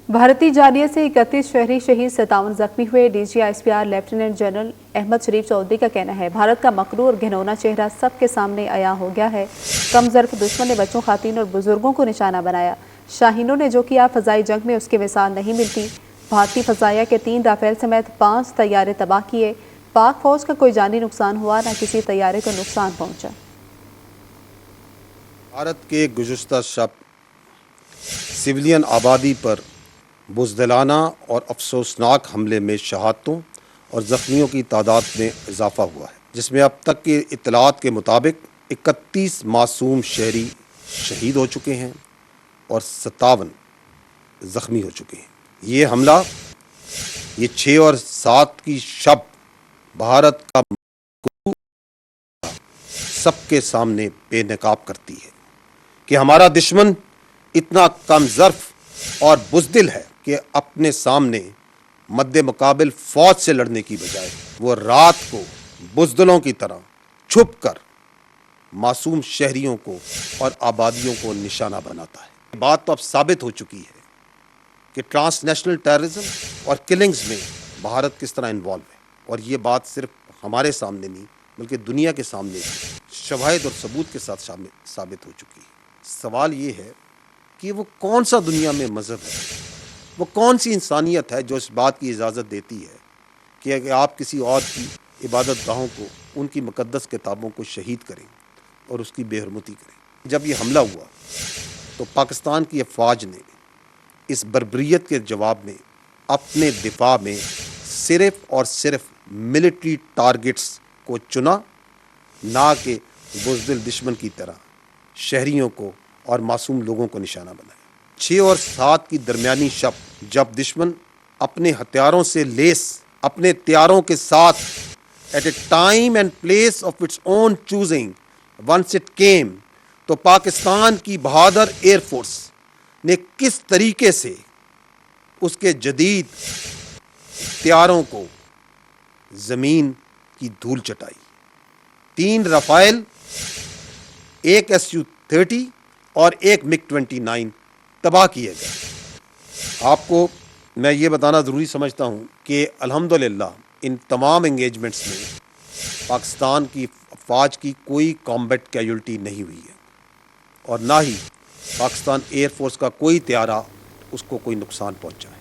भारतीय जानिया से 31 शहरी शहीद 57 जख्मी हुए। DGISPR लेफ्टिनेंट जनरल अहमद शरीफ चौधरी का कहना है, भारत का मकरू और घिनौना चेहरा सबके सामने आया हो गया है। कम ज़र्फ दुश्मन ने बच्चों, खातिन और बुजुर्गों को निशाना बनाया। शाहीनों ने जो किया फ़ज़ाई जंग में उसकी मिसाल नहीं मिलती। भारतीय फ़ज़ाइया के 3 राफेल समेत 5 तैयारे तबाह किए। पाक फौज का कोई जानी नुकसान हुआ, न किसी तैयारे को नुकसान पहुँचा। भारत के गुज़श्ता शब सिविलियन आबादी पर बुज़दिलाना और अफसोसनाक हमले में शहादतों और ज़ख्मियों की तादाद में इजाफ़ा हुआ है, जिसमें अब तक की इत्तलात के मुताबिक 31 मासूम शहरी शहीद हो चुके हैं और 57 ज़ख्मी हो चुके हैं। ये हमला, ये 6 और 7 की शब भारत का सबके सामने बेनकाब करती है कि हमारा दुश्मन इतना कम ज़र्फ और बुज़दिल है कि अपने सामने मद्दे मुकाबिल फ़ौज से लड़ने की बजाय वो रात को बुज़दिलों की तरह छुप कर मासूम शहरियों को और आबादियों को निशाना बनाता है। बात तो अब साबित हो चुकी है कि ट्रांसनेशनल टेररिज्म और किलिंग्स में भारत किस तरह इन्वॉल्व है, और ये बात सिर्फ हमारे सामने नहीं बल्कि दुनिया के सामने शवाहिद और सबूत के साथ साबित हो चुकी है। सवाल ये है कि वो कौन सा दुनिया में मज़हब है, वो कौन सी इंसानियत है जो इस बात की इजाज़त देती है कि अगर आप किसी और की इबादत गाहों को, उनकी मुक़द्दस किताबों को शहीद करें और उसकी बेहरमती करें। जब ये हमला हुआ तो पाकिस्तान की अफवाज ने इस बर्बरियत के जवाब में अपने दिफा में सिर्फ़ और सिर्फ मिलिट्री टारगेट्स को चुना, ना कि बुज़दिल दुश्मन की तरह शहरियों को और मासूम लोगों को निशाना बनाया। 6 और 7 की दरमियानी शब, जब दुश्मन अपने हथियारों से लेस अपने तैयारों के साथ at a time and place of its own choosing once it came, तो पाकिस्तान की बहादुर एयरफोर्स ने किस तरीके से उसके जदीद तैयारों को ज़मीन की धूल चटाई। 3 रफ़ाइल, 1 Su-30 और 1 MiG-29 तबाह किए गए। आपको मैं ये बताना ज़रूरी समझता हूँ कि अल्हम्दुलिल्लाह इन तमाम एंगेजमेंट्स में पाकिस्तान की फ़ौज की कोई कॉम्बैट कैजुअल्टी नहीं हुई है और ना ही पाकिस्तान एयरफोर्स का कोई तैयारा उसको कोई नुकसान पहुँचा है।